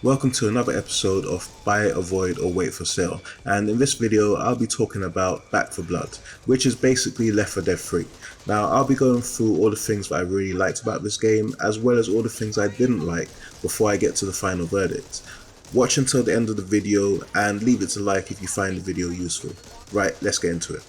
Welcome to another episode of Buy, Avoid or Wait for Sale, and in this video I'll be talking about Back 4 Blood, which is basically Left 4 Dead 3. Now I'll be going through all the things that I really liked about this game, as well as all the things I didn't like before I get to the final verdict. Watch until the end of the video and leave it to like if you find the video useful. Right, let's get into it.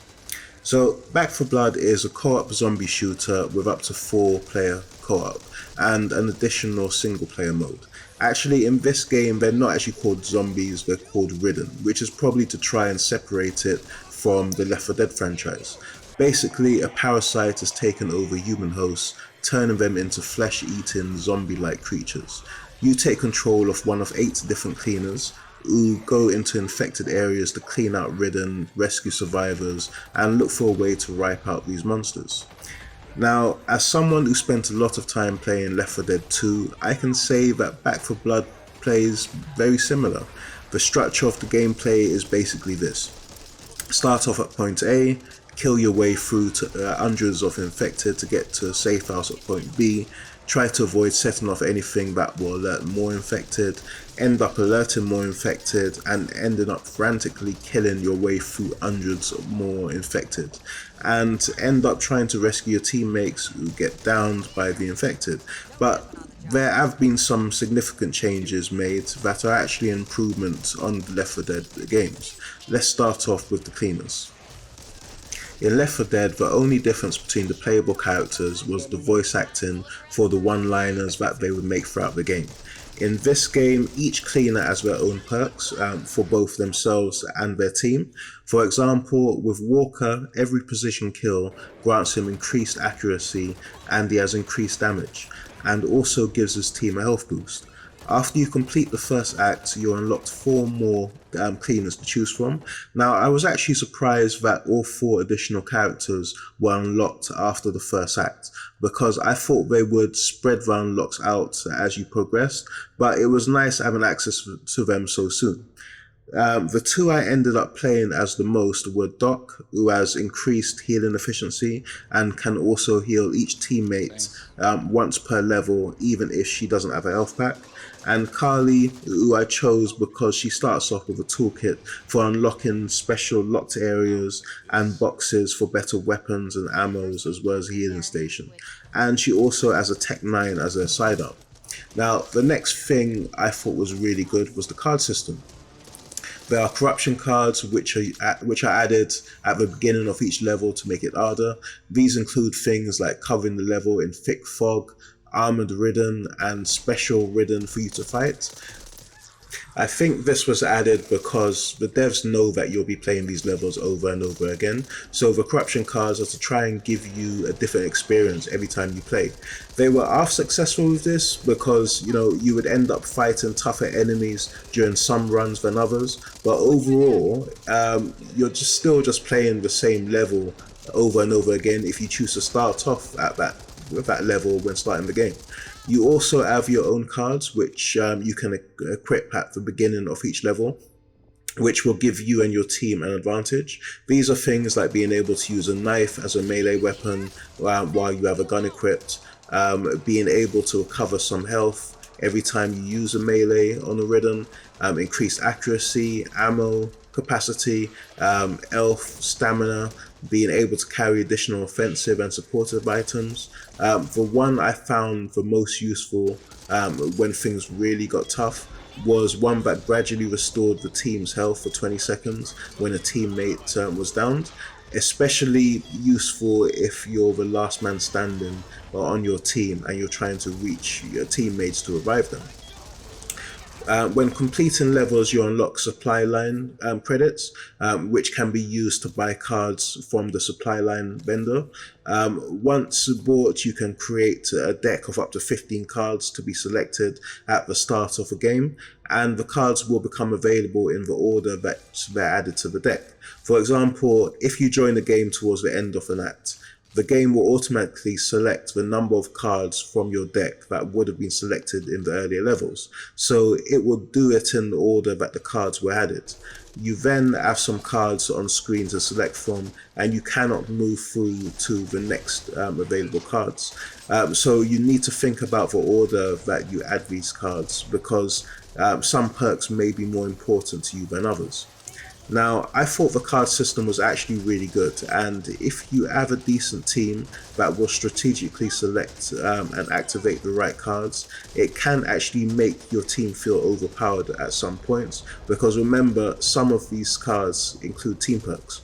So Back 4 Blood is a co-op zombie shooter with up to 4-player co-op and an additional single player mode. Actually, in this game they're not actually called zombies, they're called ridden, which is probably to try and separate it from the Left 4 Dead franchise. Basically, a parasite has taken over human hosts, turning them into flesh-eating zombie-like creatures. You take control of one of 8 different cleaners who go into infected areas to clean out ridden, rescue survivors, and look for a way to wipe out these monsters. Now, as someone who spent a lot of time playing Left 4 Dead 2, I can say that Back 4 Blood plays very similar. The structure of the gameplay is basically this. Start off at point A, kill your way through to hundreds of infected to get to a safe house at point B, try to avoid setting off anything that will alert more infected, end up alerting more infected, and ending up frantically killing your way through hundreds of more infected, and end up trying to rescue your teammates who get downed by the infected. But there have been some significant changes made that are actually improvements on the Left 4 Dead games. Let's start off with the cleaners. In Left 4 Dead, the only difference between the playable characters was the voice acting for the one-liners that they would make throughout the game. In this game, each cleaner has their own perks for both themselves and their team. For example, with Walker, every position kill grants him increased accuracy and he has increased damage, and also gives his team a health boost. After you complete the first act, you're unlocked 4 more cleaners to choose from. Now, I was actually surprised that all 4 additional characters were unlocked after the first act, because I thought they would spread the unlocks out as you progressed, but it was nice having access to them so soon. The 2 I ended up playing as the most were Doc, who has increased healing efficiency and can also heal each teammate once per level, even if she doesn't have a health pack, and Carly, who I chose because she starts off with a toolkit for unlocking special locked areas and boxes for better weapons and ammos, as well as a healing station, and she also has a Tech 9 as a side up. Now, the next thing I thought was really good was the card system. There are corruption cards which are added at the beginning of each level to make it harder. These include things like covering the level in thick fog, armored ridden, and special ridden for you to fight. I think this was added because the devs know that you'll be playing these levels over and over again, so the corruption cards are to try and give you a different experience every time you play. They were half successful with this because, you would end up fighting tougher enemies during some runs than others, but overall, you're still just playing the same level over and over again if you choose to start off at that level when starting the game. You also have your own cards, which you can equip at the beginning of each level, which will give you and your team an advantage. These are things like being able to use a knife as a melee weapon while you have a gun equipped, being able to recover some health every time you use a melee on a ridden, increased accuracy, ammo capacity, health, stamina, being able to carry additional offensive and supportive items. The one I found the most useful when things really got tough was one that gradually restored the team's health for 20 seconds when a teammate was downed. Especially useful if you're the last man standing on your team and you're trying to reach your teammates to revive them. When completing levels, you unlock supply line credits, which can be used to buy cards from the supply line vendor. Once bought, you can create a deck of up to 15 cards to be selected at the start of a game, and the cards will become available in the order that they're added to the deck. For example, if you join the game towards the end of an act, the game will automatically select the number of cards from your deck that would have been selected in the earlier levels. So it will do it in the order that the cards were added. You then have some cards on screen to select from, and you cannot move through to the next available cards. So you need to think about the order that you add these cards, because some perks may be more important to you than others. Now, I thought the card system was actually really good, and if you have a decent team that will strategically select and activate the right cards, it can actually make your team feel overpowered at some points, because remember, some of these cards include team perks.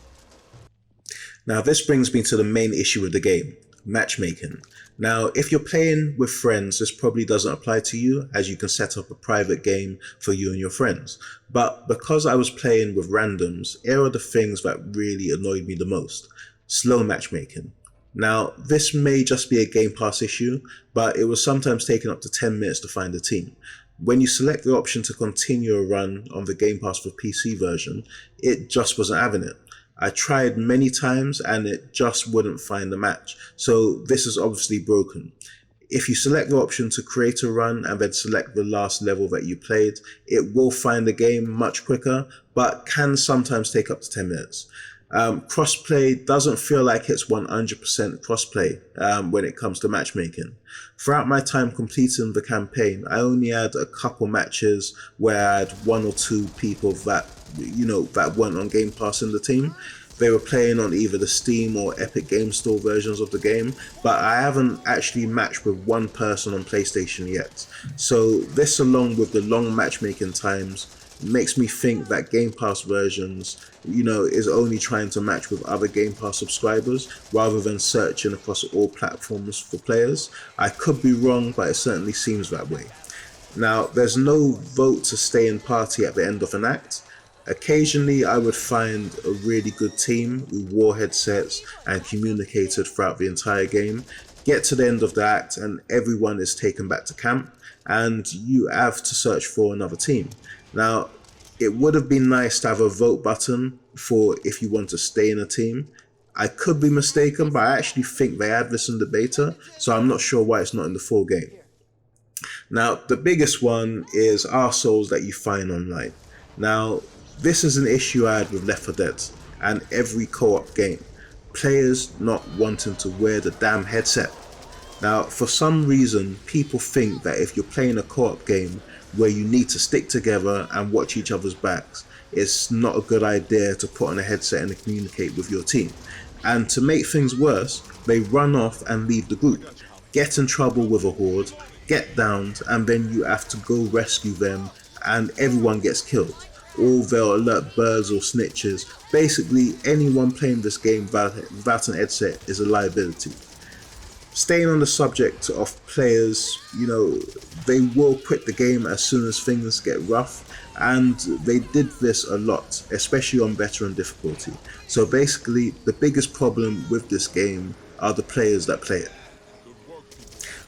Now, this brings me to the main issue with the game: matchmaking. Now, if you're playing with friends, this probably doesn't apply to you, as you can set up a private game for you and your friends. But because I was playing with randoms, here are the things that really annoyed me the most: slow matchmaking. Now, this may just be a Game Pass issue, but it was sometimes taking up to 10 minutes to find a team. When you select the option to continue a run on the Game Pass for PC version, it just wasn't having it. I tried many times and it just wouldn't find a match. So this is obviously broken. If you select the option to create a run and then select the last level that you played, it will find the game much quicker, but can sometimes take up to 10 minutes. Crossplay doesn't feel like it's 100% crossplay when it comes to matchmaking. Throughout my time completing the campaign, I only had a couple matches where I had one or two people that weren't on Game Pass in the team. They were playing on either the Steam or Epic Game Store versions of the game, but I haven't actually matched with one person on PlayStation yet. So this, along with the long matchmaking times, makes me think that Game Pass versions, is only trying to match with other Game Pass subscribers rather than searching across all platforms for players. I could be wrong, but it certainly seems that way. Now, there's no vote to stay in party at the end of an act. Occasionally, I would find a really good team who wore headsets and communicated throughout the entire game, get to the end of the act, and everyone is taken back to camp, and you have to search for another team. Now, it would have been nice to have a vote button for if you want to stay in a team. I could be mistaken, but I actually think they had this in the beta, so I'm not sure why it's not in the full game. Now, the biggest one is arseholes that you find online. Now, this is an issue I had with Left 4 Dead and every co-op game. Players not wanting to wear the damn headset. Now, for some reason, people think that if you're playing a co-op game where you need to stick together and watch each other's backs, it's not a good idea to put on a headset and communicate with your team. And to make things worse, they run off and leave the group, get in trouble with a horde, get downed, and then you have to go rescue them and everyone gets killed. Or they'll alert birds or snitches. Basically, anyone playing this game without an headset is a liability. Staying on the subject of players, they will quit the game as soon as things get rough, and they did this a lot, especially on veteran difficulty. So basically, the biggest problem with this game are the players that play it.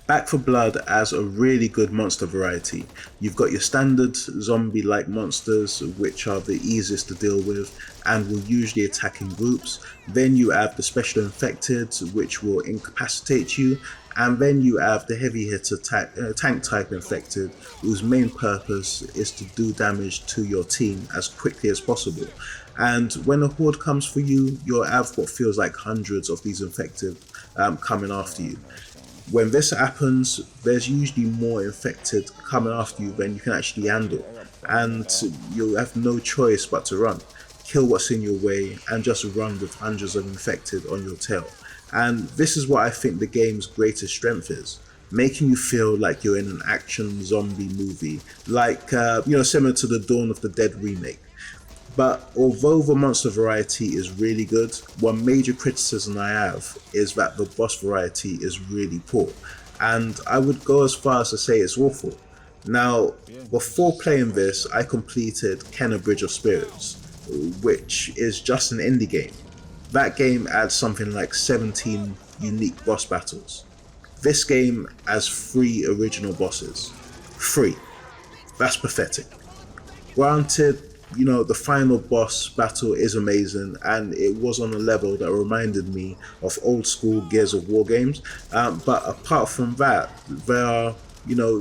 Back 4 Blood has a really good monster variety. You've got your standard zombie-like monsters, which are the easiest to deal with and will usually attack in groups. Then you have the special infected, which will incapacitate you. And then you have the heavy hitter tank type infected, whose main purpose is to do damage to your team as quickly as possible. And when a horde comes for you, you'll have what feels like hundreds of these infected coming after you. When this happens, there's usually more infected coming after you than you can actually handle, and you'll have no choice but to run, kill what's in your way, and just run with hundreds of infected on your tail. And this is what I think the game's greatest strength is: making you feel like you're in an action zombie movie, like similar to the Dawn of the Dead remake. But although the monster variety is really good, one major criticism I have is that the boss variety is really poor, and I would go as far as to say it's awful. Now, before playing this, I completed Kenna Bridge of Spirits, which is just an indie game. That game adds something like 17 unique boss battles. This game has 3 original bosses. 3. That's pathetic. Granted, the final boss battle is amazing, and it was on a level that reminded me of old school Gears of War games. But apart from that, there are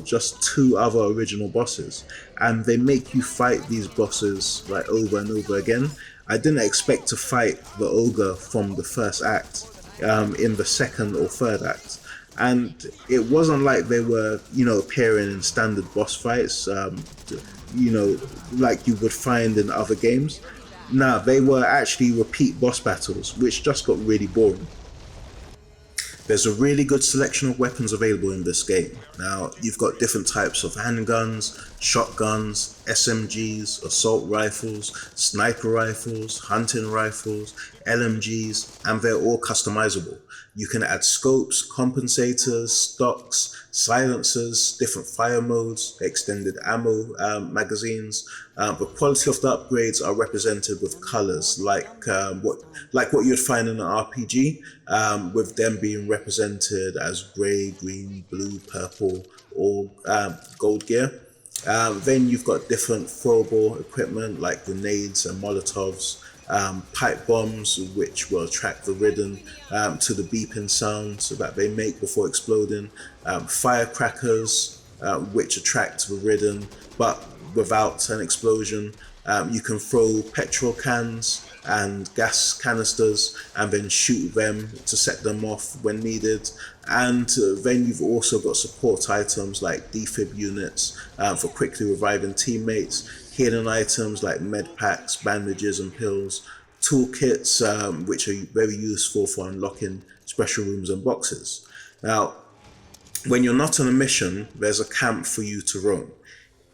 just two other original bosses, and they make you fight these bosses like over and over again. I didn't expect to fight the ogre from the first act in the second or third act, and it wasn't like they were appearing in standard boss fights, you know like you would find in other games. Nah, they were actually repeat boss battles, which just got really boring. There's a really good selection of weapons available in this game. Now, you've got different types of handguns, shotguns, SMGs, assault rifles, sniper rifles, hunting rifles, LMGs, and they're all customizable. You can add scopes, compensators, stocks, silencers, different fire modes, extended ammo magazines. The quality of the upgrades are represented with colors like what you'd find in an RPG, with them being represented as grey, green, blue, purple, or gold gear. Then you've got different throwable equipment like grenades and molotovs, pipe bombs, which will attract the ridden to the beeping sounds that they make before exploding, firecrackers, which attract the ridden but without an explosion. You can throw petrol cans and gas canisters and then shoot them to set them off when needed. And then you've also got support items like defib units for quickly reviving teammates, hidden items like med packs, bandages, and pills, toolkits, which are very useful for unlocking special rooms and boxes. Now, when you're not on a mission, there's a camp for you to roam.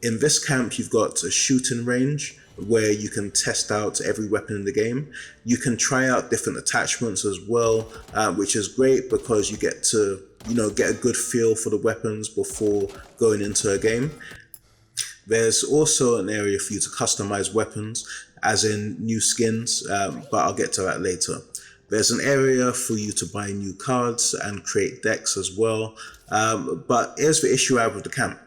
In this camp, you've got a shooting range where you can test out every weapon in the game. You can try out different attachments as well, which is great because you get to get a good feel for the weapons before going into a game. There's also an area for you to customize weapons, as in new skins, but I'll get to that later. There's an area for you to buy new cards and create decks as well. But here's the issue I have with the camp.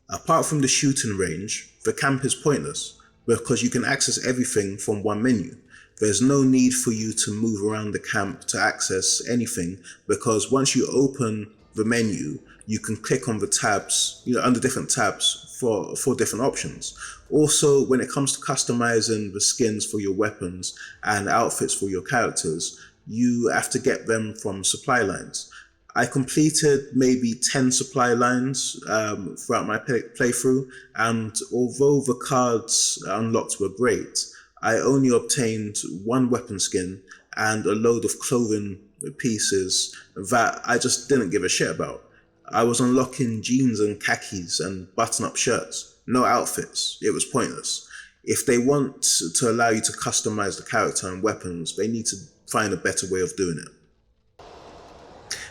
Apart from the shooting range, the camp is pointless because you can access everything from one menu. There's no need for you to move around the camp to access anything, because once you open the menu, you can click on the tabs, under different tabs for different options. Also, when it comes to customizing the skins for your weapons and outfits for your characters, you have to get them from supply lines. I completed maybe 10 supply lines throughout my playthrough, and although the cards unlocked were great, I only obtained one weapon skin and a load of clothing pieces that I just didn't give a shit about. I was unlocking jeans and khakis and button-up shirts, no outfits. It was pointless. If they want to allow you to customize the character and weapons, they need to find a better way of doing it.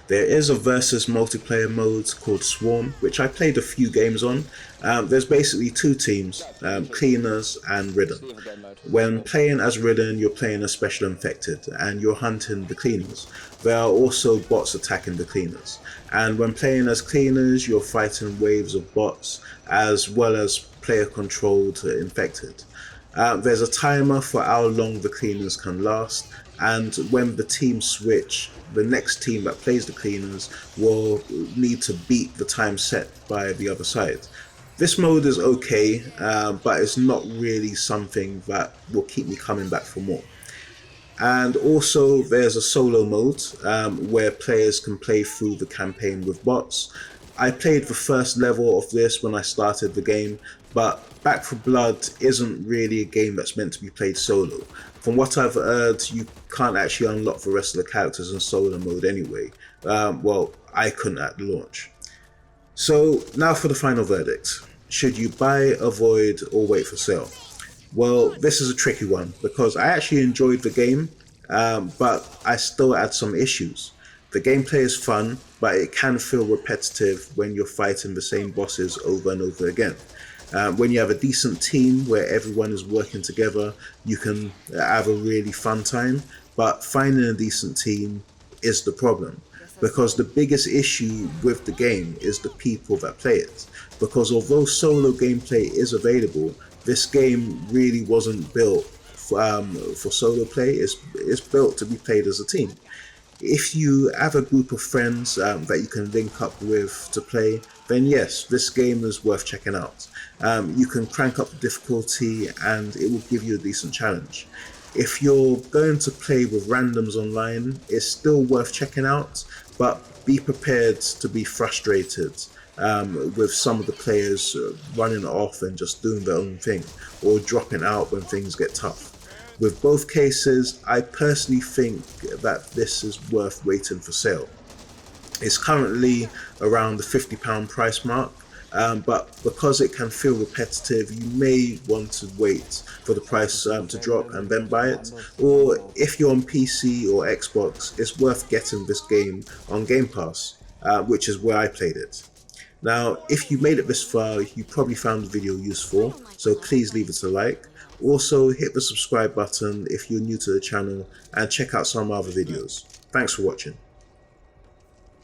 There is a versus multiplayer mode called Swarm, which I played a few games on. There's basically two teams, cleaners and ridden. When playing as ridden, you're playing as special infected and you're hunting the cleaners. There are also bots attacking the cleaners. And when playing as cleaners, you're fighting waves of bots as well as player controlled infected. There's a timer for how long the cleaners can last, and when the teams switch, the next team that plays the cleaners will need to beat the time set by the other side. This mode is okay, but it's not really something that will keep me coming back for more. And also there's a solo mode where players can play through the campaign with bots. I played the first level of this when I started the game, but Back 4 Blood isn't really a game that's meant to be played solo. From what I've heard, you can't actually unlock the rest of the characters in solo mode anyway. Well, I couldn't at launch. So now for the final verdict. Should you buy, avoid, or wait for sale? Well, this is a tricky one because I actually enjoyed the game, but I still had some issues. The gameplay is fun, but it can feel repetitive when you're fighting the same bosses over and over again. When you have a decent team where everyone is working together, you can have a really fun time, but finding a decent team is the problem. Because the biggest issue with the game is the people that play it. Because although solo gameplay is available, This game really wasn't built for solo play. It's built to be played as a team. If you have a group of friends that you can link up with to play, then yes, this game is worth checking out. You can crank up the difficulty and it will give you a decent challenge. If you're going to play with randoms online, it's still worth checking out, but be prepared to be frustrated with some of the players running off and just doing their own thing, or dropping out when things get tough. With both cases, I personally think that this is worth waiting for sale. It's currently around the £50 price mark, but because it can feel repetitive, you may want to wait for the price to drop and then buy it. Or if you're on PC or Xbox, it's worth getting this game on Game Pass, which is where I played it. Now, if you made it this far, you probably found the video useful, so please leave it a like. Also, hit the subscribe button if you're new to the channel and check out some other videos. Thanks for watching.